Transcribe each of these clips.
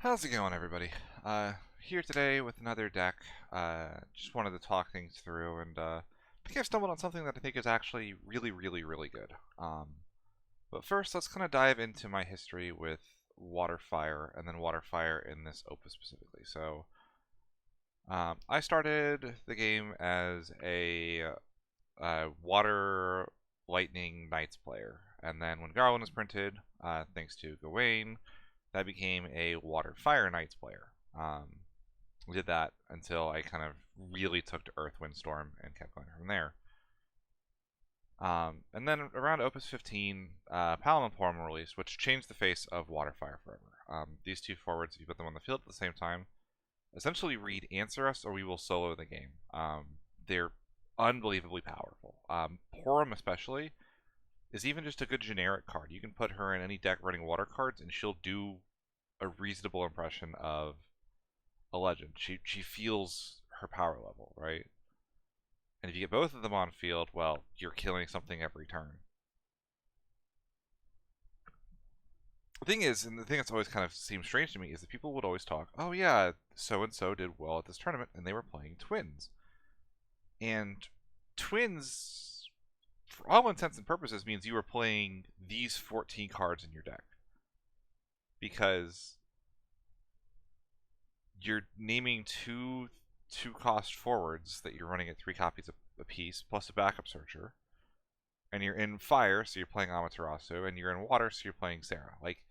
How's it going, everybody? Here today with another deck. Just wanted to talk things through, and I think I've stumbled on something that I think is actually really good. But first, let's kind of dive into my history with Water Fire, and then Water Fire in this Opus specifically. So, I started the game as a Water Lightning Knights player, and then when Garland was printed, thanks to Gawain, that became a Water Fire Knights player. We did that until I kind of really took to Earth Windstorm and kept going from there. And then around Opus 15, Paladin Emporium were released, which changed the face of Water Fire forever. These two forwards, if you put them on the field at the same time, essentially read Answer Us or we will solo the game. They're unbelievably powerful. Porum especially is even just a good generic card. You can put her in any deck running water cards and she'll do a reasonable impression of a legend. She feels her power level, right? And if you get both of them on field, well, you're killing something every turn. The thing is, and the thing that's always kind of seems strange to me, is that people would always talk, oh yeah, so-and-so did well at this tournament, and they were playing twins. And twins, for all intents and purposes, means you were playing these 14 cards in your deck. Because you're naming two cost forwards that you're running at 3 copies a piece, plus a backup searcher. And you're in fire, so you're playing Amaterasu, and you're in water, so you're playing Sarah. Like,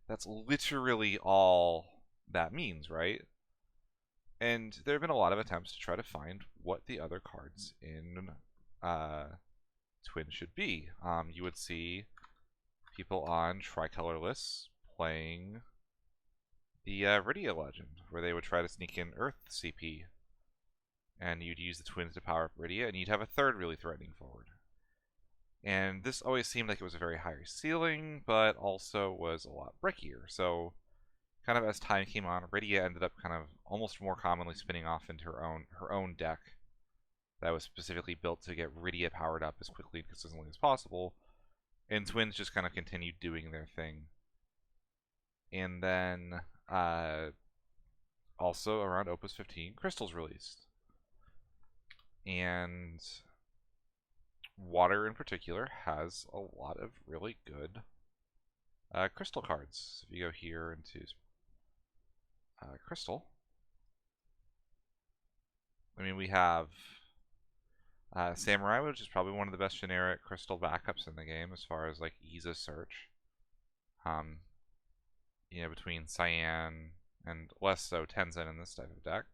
that's literally all that means, right? And there have been a lot of attempts to try to find what the other cards in Twin should be. You would see people on tricolor lists playing the Rydia legend, where they would try to sneak in Earth CP, and you'd use the twins to power up Rydia, and you'd have a third really threatening forward. And this always seemed like it was a very high ceiling, but also was a lot brickier. So, kind of as time came on, Rydia ended up kind of almost more commonly spinning off into her own deck that was specifically built to get Rydia powered up as quickly and consistently as possible. And twins just kind of continued doing their thing. And then also around Opus 15, Crystal's released. And Water in particular has a lot of really good Crystal cards. If you go here into Crystal, I mean, we have Samurai, which is probably one of the best generic Crystal backups in the game as far as like ease of search. You know, between Cyan and less so Tenzin in this type of deck.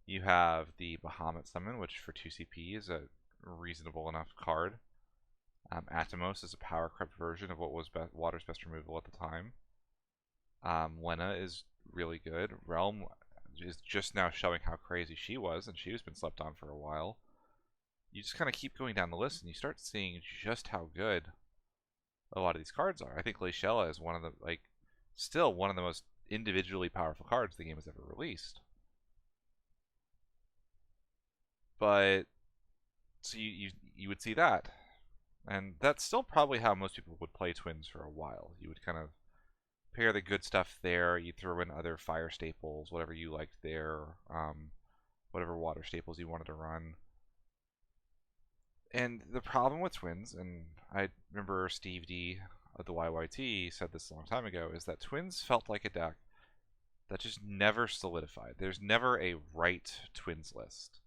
You have the Bahamut Summon, which for 2 CP is a reasonable enough card. Atomos is a power crept version of what was Water's best removal at the time. Lena is really good. Realm is just now showing how crazy she was, and she's been slept on for a while. You just kind of keep going down the list, and you start seeing just how good a lot of these cards are. I think Leishella is one of the, like, still one of the most individually powerful cards the game has ever released. But so you would see that, and that's still probably how most people would play twins for a while. You would kind of pair the good stuff there. You throw in other fire staples, whatever you liked there, whatever water staples you wanted to run. And the problem with twins, and I remember Steve D of the YYT said this a long time ago, is that twins felt like a deck that just never solidified. There's never a right twins list.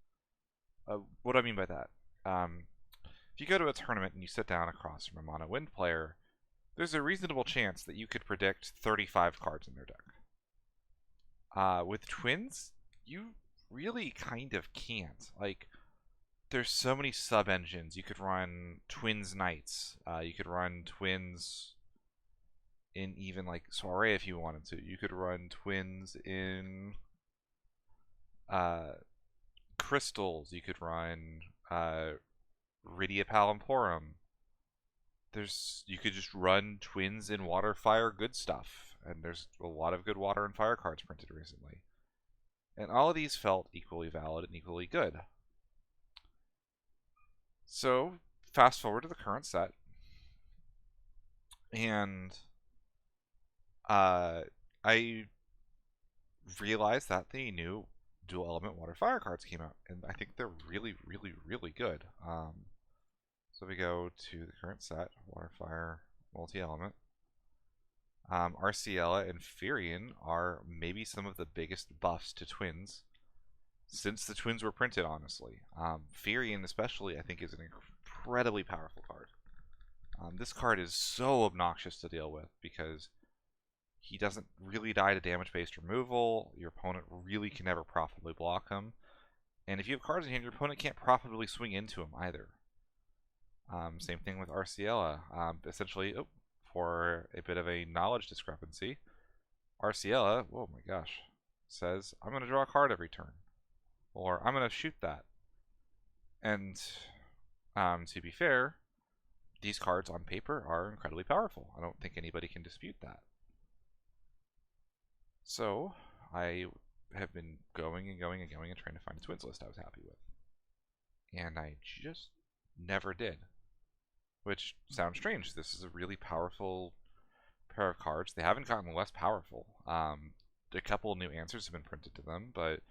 What do I mean by that? If you go to a tournament and you sit down across from a mono wind player, there's a reasonable chance that you could predict 35 cards in their deck. With twins, you really kind of can't. Like, there's so many sub-engines. You could run twins knights. You could run twins in even like Soiree if you wanted to. You could run twins in crystals. You could run Rydia Palamporum. You could just run twins in water, fire, good stuff. And there's a lot of good water and fire cards printed recently. And all of these felt equally valid and equally good. So, fast forward to the current set. And I realized that the new dual element water fire cards came out, and I think they're really, really, really good. So if we go to the current set, water fire multi-element, Arciella and Firion are maybe some of the biggest buffs to twins since the twins were printed, honestly. Firion especially, I think, is an incredibly powerful card. This card is so obnoxious to deal with because he doesn't really die to damage-based removal. Your opponent really can never profitably block him. And if you have cards in hand, your opponent can't profitably swing into him either. Same thing with Arciella. Essentially, for a bit of a knowledge discrepancy, Arciella, oh my gosh, says, I'm going to draw a card every turn. Or I'm going to shoot that. And to be fair, these cards on paper are incredibly powerful. I don't think anybody can dispute that. So I have been going and going and going and trying to find a twins list I was happy with. And I just never did. Which sounds strange. This is a really powerful pair of cards. They haven't gotten less powerful. A couple new answers have been printed to them, but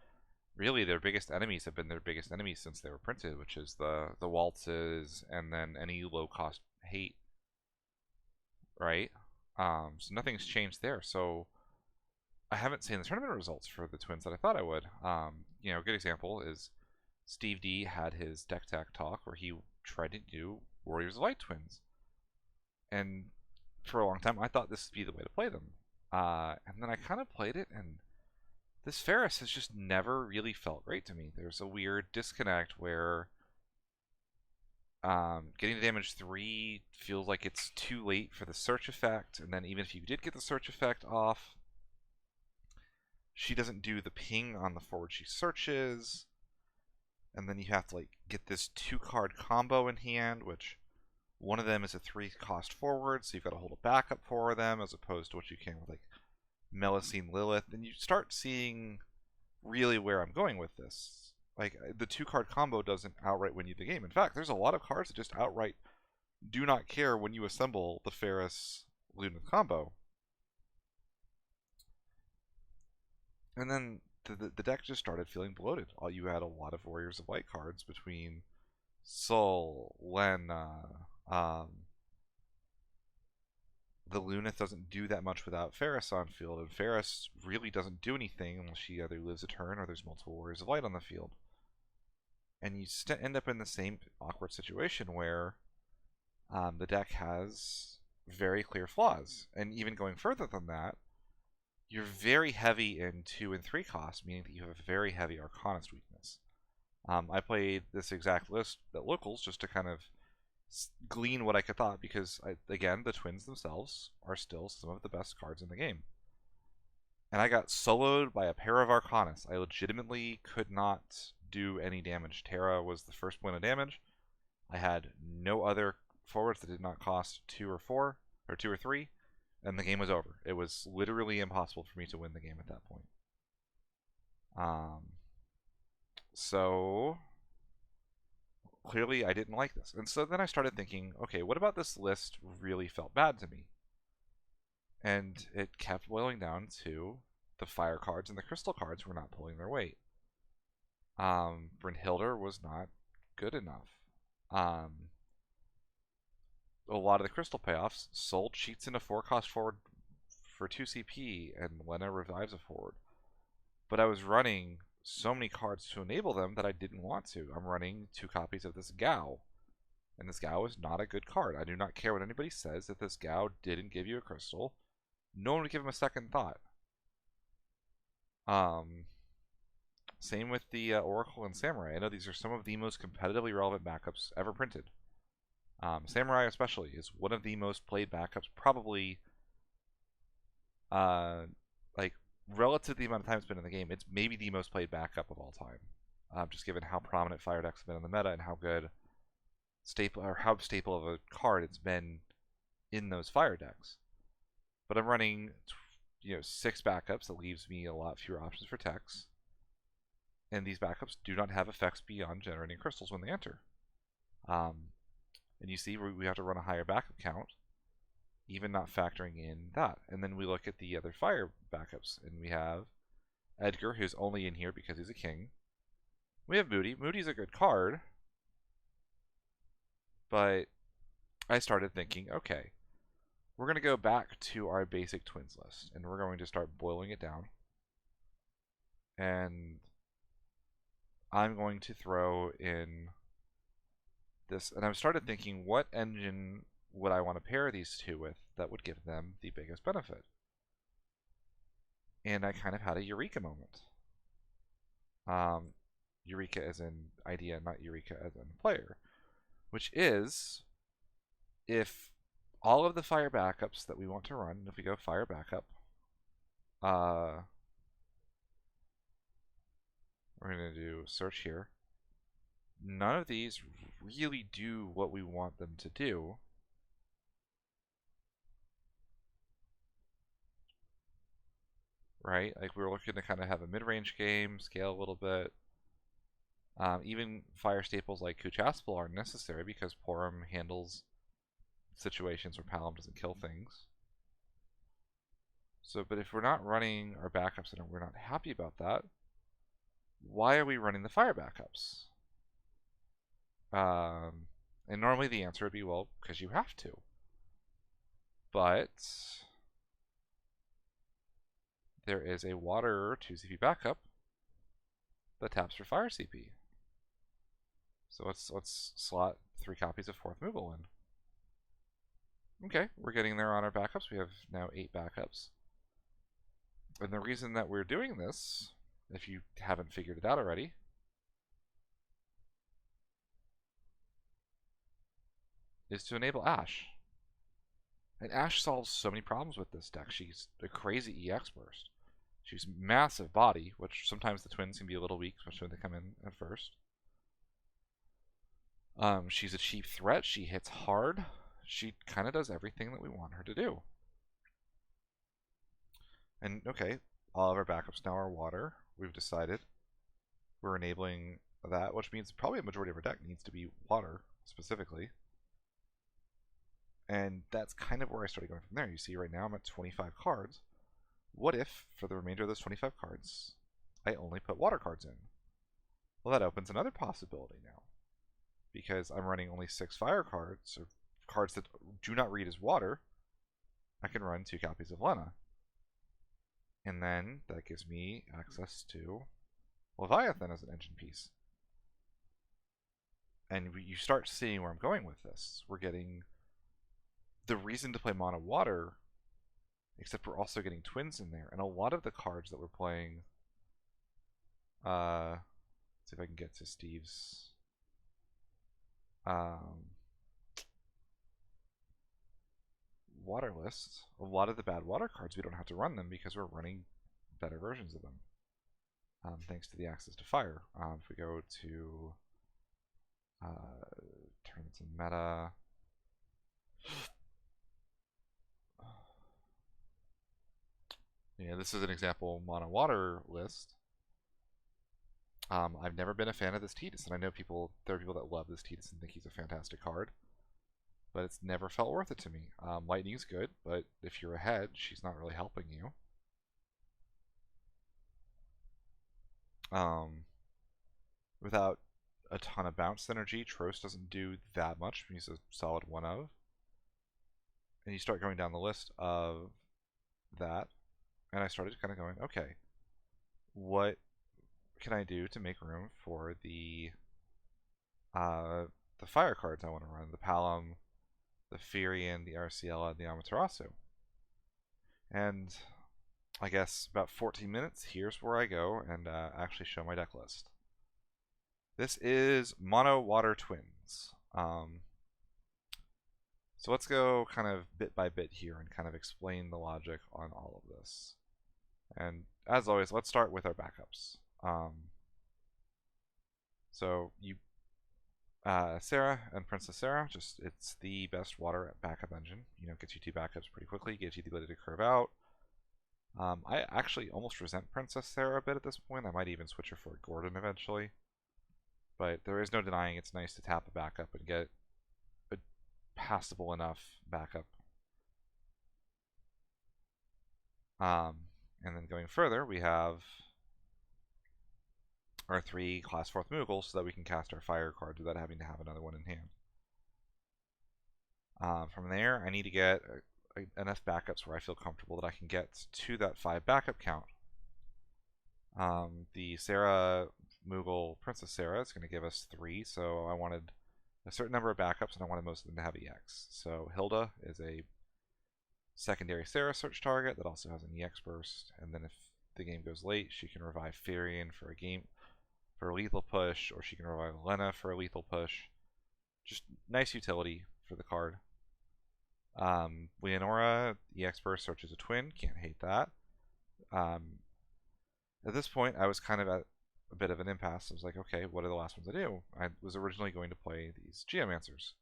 really their biggest enemies have been their biggest enemies since they were printed, which is the waltzes and then any low-cost hate. Right? So nothing's changed there. So I haven't seen the tournament results for the twins that I thought I would. You know, a good example is Steve D had his deck tech talk where he tried to do Warriors of Light twins. And for a long time, I thought this would be the way to play them. And then I kind of played it, and this Ferris has just never really felt great to me. There's a weird disconnect where getting to damage 3 feels like it's too late for the search effect, and then even if you did get the search effect off, she doesn't do the ping on the forward she searches, and then you have to like get this 2-card combo in hand, which one of them is a 3-cost forward, so you've got to hold a backup for them, as opposed to what you can with like Melusine Lilith. And you start seeing really where I'm going with this. Like, the 2-card combo doesn't outright win you the game. In fact, there's a lot of cards that just outright do not care when you assemble the Ferris Luna combo. And then the deck just started feeling bloated. You had a lot of Warriors of Light cards between Sol, Lena. The Lunith doesn't do that much without Ferris on field, and Ferris really doesn't do anything unless she either lives a turn or there's multiple Warriors of Light on the field. And you end up in the same awkward situation where the deck has very clear flaws. And even going further than that, you're very heavy in 2 and 3 costs, meaning that you have a very heavy Arcanist weakness. I played this exact list at locals just to kind of glean what I could thought, because again, the twins themselves are still some of the best cards in the game. And I got soloed by a pair of Arcanists. I legitimately could not do any damage. Terra was the first point of damage. I had no other forwards that did not cost 2 or 4, or 2 or 3, and the game was over. It was literally impossible for me to win the game at that point. So clearly I didn't like this. And so then I started thinking, okay, what about this list really felt bad to me? And it kept boiling down to the fire cards and the crystal cards were not pulling their weight. Brynhildr was not good enough. A lot of the crystal payoffs, Sol cheats into 4-cost forward for 2 CP, and Lena revives a forward. But I was running so many cards to enable them that I didn't want to. I'm running 2 copies of this Gao, and this Gao is not a good card. I do not care what anybody says. If this Gao didn't give you a crystal, no one would give him a second thought. Same with the Oracle and Samurai. I know these are some of the most competitively relevant backups ever printed. Samurai especially is one of the most played backups, probably like relative to the amount of time it's been in the game. It's maybe the most played backup of all time, just given how prominent fire decks have been in the meta and how good how staple of a card it's been in those fire decks. But I'm running 6 backups. That leaves me a lot fewer options for techs, and these backups do not have effects beyond generating crystals when they enter. And you see we have to run a higher backup count, even not factoring in that. And then we look at the other fire backups, and we have Edgar, who's only in here because he's a king. We have Moody. Moody's a good card, but I started thinking, okay, we're going to go back to our basic twins list, and we're going to start boiling it down. And I'm going to throw in this, and I've started thinking, what engine would I want to pair these two with that would give them the biggest benefit? And I kind of had a eureka moment. Eureka as in idea, not eureka as in player, which is if all of the fire backups that we want to run, if we go fire backup, we're going to do search here. None of these really do what we want them to do. Right? Like, we're looking to kind of have a mid-range game, scale a little bit. Even fire staples like Kuchaspel are necessary because Porum handles situations where Palom doesn't kill things. So, but if we're not running our backups and we're not happy about that, why are we running the fire backups? And normally the answer would be, well, because you have to. But there is a water 2 CP backup that taps for fire CP. So let's slot 3 copies of 4th Moogle in. Okay, we're getting there on our backups. We have now 8 backups. And the reason that we're doing this, if you haven't figured it out already, is to enable Ash. And Ash solves so many problems with this deck. She's a crazy EX burst. She's massive body, which sometimes the twins can be a little weak, especially when they come in at first. She's a cheap threat. She hits hard. She kind of does everything that we want her to do. And okay, all of our backups now are water. We've decided we're enabling that, which means probably a majority of our deck needs to be water specifically. And that's kind of where I started going from there. You see right now I'm at 25 cards. What if, for the remainder of those 25 cards, I only put water cards in? Well, that opens another possibility now. Because I'm running only 6 fire cards, or cards that do not read as water, I can run 2 copies of Lena. And then that gives me access to Leviathan as an engine piece. And you start seeing where I'm going with this. We're getting the reason to play mono water, except we're also getting twins in there. And a lot of the cards that we're playing, let's see if I can get to Steve's water list. A lot of the bad water cards, we don't have to run them because we're running better versions of them. Thanks to the access to fire. If we go to turn it to meta. Yeah, this is an example mono water list. I've never been a fan of this Tidus, and I know there are people that love this Tidus and think he's a fantastic card, but it's never felt worth it to me. Lightning's good, but if you're ahead, she's not really helping you. Without a ton of bounce synergy, Trost doesn't do that much. He's a solid 1 of. And you start going down the list of that, and I started kind of going, okay, what can I do to make room for the fire cards I want to run? The Palom, the Firion, the Arciela, and the Amaterasu. And I guess about 14 minutes, here's where I go and actually show my deck list. This is Mono Water Twins. So let's go kind of bit by bit here and kind of explain the logic on all of this. And as always, let's start with our backups. So you, Sarah and Princess Sarah, it's the best water backup engine. You know, gets you 2 backups pretty quickly, gives you the ability to curve out. I actually almost resent Princess Sarah a bit at this point. I might even switch her for Gordon eventually. But there is no denying it's nice to tap a backup and get a passable enough backup. And then going further, we have our 3 class 4th Moogle so that we can cast our fire cards without having to have another one in hand. From there, I need to get enough backups where I feel comfortable that I can get to that 5 backup count. The Sarah Moogle Princess Sarah is going to give us 3, so I wanted a certain number of backups, and I wanted most of them to have EX. So Hilda is a secondary Sarah search target that also has an EX burst, and then if the game goes late, she can revive Firion for a lethal push, or she can revive Lena for a lethal push. Just nice utility for the card. Leonora, EX burst searches a twin, can't hate that. At this point, I was kind of at a bit of an impasse. I was like, okay, what are the last ones I do? I was originally going to play these Geomancers.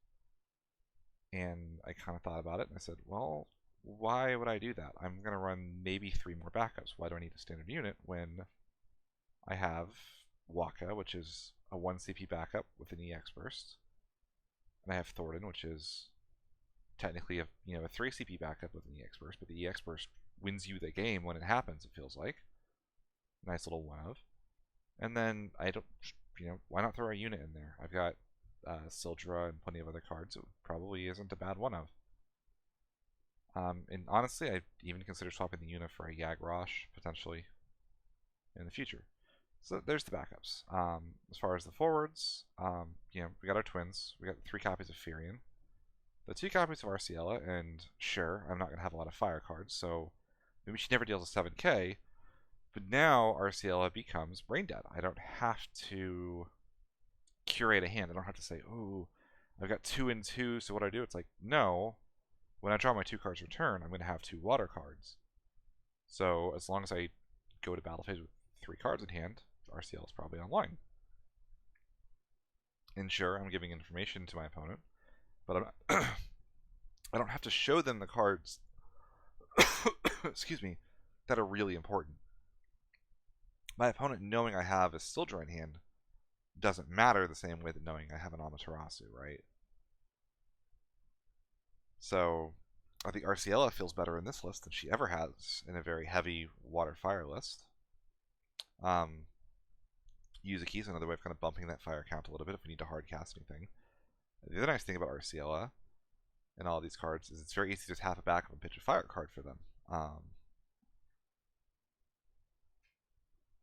And I kind of thought about it, and I said, well, why would I do that? I'm going to run maybe 3 more backups. Why do I need a standard unit when I have Waka, which is a 1 CP backup with an EX burst, and I have Thornton, which is technically a 3 CP backup with an EX burst, but the EX burst wins you the game when it happens, it feels like. Nice little one of. And then I don't, why not throw a unit in there? I've got Sildra and plenty of other cards. It probably isn't a bad one of. And honestly, I even consider swapping the unit for a Yagrosh potentially in the future. So there's the backups. As far as the forwards, we got our twins. We got 3 copies of Firion, the 2 copies of Arciella, and sure, I'm not going to have a lot of fire cards, so maybe she never deals a 7k, but now Arciella becomes brain dead. I don't have to curate a hand. I don't have to say, ooh, I've got 2 and 2, so what do I do? It's like, no, when I draw my 2 cards return, I'm going to have 2 water cards. So as long as I go to battle phase with 3 cards in hand, RCL is probably online. And sure, I'm giving information to my opponent, but I don't have to show them the cards excuse me, that are really important. My opponent knowing I have a Sildra in hand doesn't matter the same way that knowing I have an Amaterasu, right? So I think Arciella feels better in this list than she ever has in a very heavy water-fire list. Yuzuki is another way of kind of bumping that fire count a little bit if we need to hard cast anything. The other nice thing about Arciella and all these cards is it's very easy to just have a backup and pitch a fire card for them.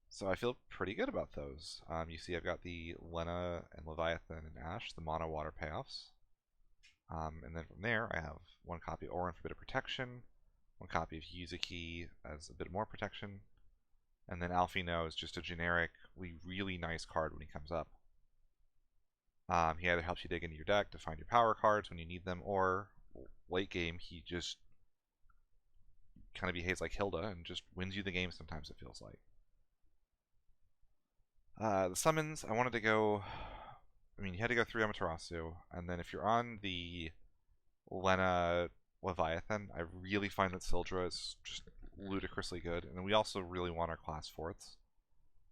So I feel pretty good about those. You see I've got the Lena and Leviathan and Ash, the mono water payoffs. And then from there I have 1 copy of Orin for a bit of protection, 1 copy of Yuzuki as a bit more protection, and then Alfino is just a generically really nice card when he comes up. He either helps you dig into your deck to find your power cards when you need them, or late game he just kind of behaves like Hilda and just wins you the game sometimes, it feels like. The summons, I wanted to go... you had to go 3 Amaterasu, and then if you're on the Lena Leviathan, I really find that Sildra is just ludicrously good, and we also really want our class 4ths.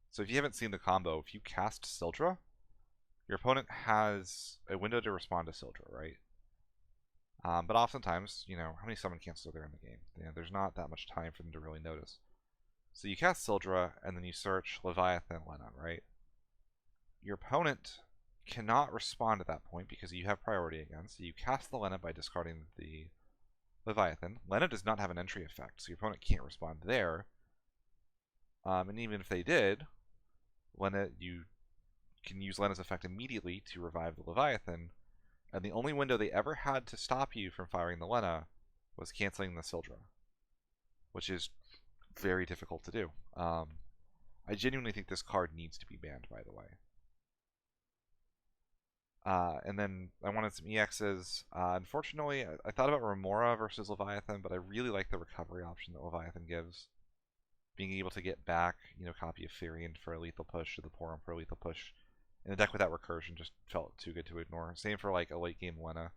So if you haven't seen the combo, if you cast Sildra, your opponent has a window to respond to Sildra, right? But oftentimes, how many summon cancels are there in the game? There's not that much time for them to really notice. So you cast Sildra, and then you search Leviathan Lena, right? Your opponent cannot respond at that point because you have priority again. So you cast the Lena by discarding the Leviathan. Lena does not have an entry effect, so your opponent can't respond there. And even if they did, you can use Lena's effect immediately to revive the Leviathan. And the only window they ever had to stop you from firing the Lena was canceling the Sildra, which is very difficult to do. I genuinely think this card needs to be banned, by the way. And then I wanted some EXs. Unfortunately, I thought about Remora versus Leviathan, but I really like the recovery option that Leviathan gives. Being able to get back, a copy of Firion for a lethal push, or the Porum for a lethal push. In a deck without recursion just felt too good to ignore. Same for like a late game Lena.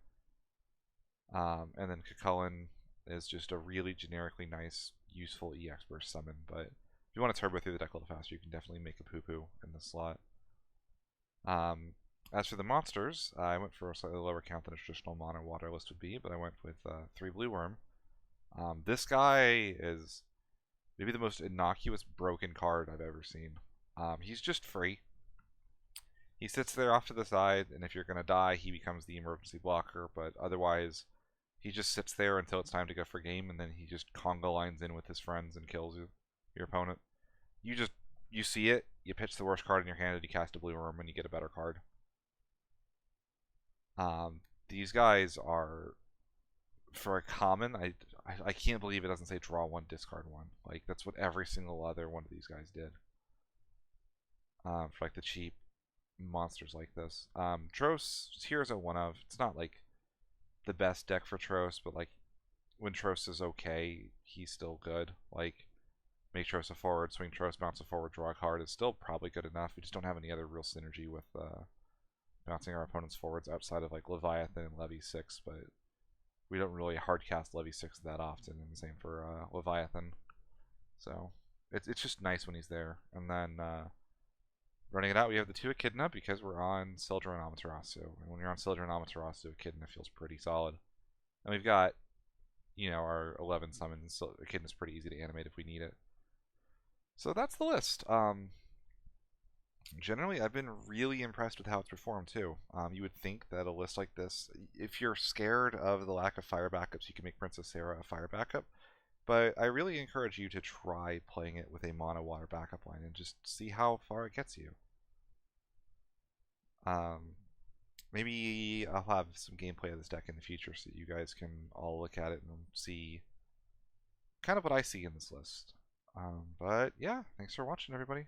And then Cucullin is just a really generically nice, useful EX burst summon, but if you want to turbo through the deck a little faster, you can definitely make a poo-poo in this slot. As for the monsters, I went for a slightly lower count than a traditional mono water list would be, but I went with 3 Blue Worm. This guy is maybe the most innocuous broken card I've ever seen. He's just free. He sits there off to the side, and if you're going to die, he becomes the emergency blocker, but otherwise, he just sits there until it's time to go for game, and then he just conga lines in with his friends and kills you, your opponent. You see it, you pitch the worst card in your hand, and you cast a blue worm, and you get a better card. These guys are, for a common, I can't believe it doesn't say draw one, discard one. Like, that's what every single other one of these guys did. For like the cheap monsters like this. Tros, here's a one of. It's not like the best deck for Tros, but like when Tros is okay, he's still good. Like, make Tros a forward, swing Tros, bounce a forward, draw a card is still probably good enough. We just don't have any other real synergy with bouncing our opponent's forwards outside of like Leviathan and Levy 6, but we don't really hardcast Levy 6 that often, and the same for Leviathan. So it's just nice when he's there. And then running it out, we have the 2 Echidna because we're on Sildren and Amaterasu. And when you're on Sildren and Amaterasu, Echidna feels pretty solid. And we've got, you know, our 11 summons, so Echidna's pretty easy to animate if we need it. So that's the list. Generally, I've been really impressed with how it's performed too. You would think that a list like this, if you're scared of the lack of fire backups, you can make Princess Sarah a fire backup. But I really encourage you to try playing it with a mono water backup line and just see how far it gets you. Maybe I'll have some gameplay of this deck in the future so that you guys can all look at it and see kind of what I see in this list. But yeah, thanks for watching, everybody.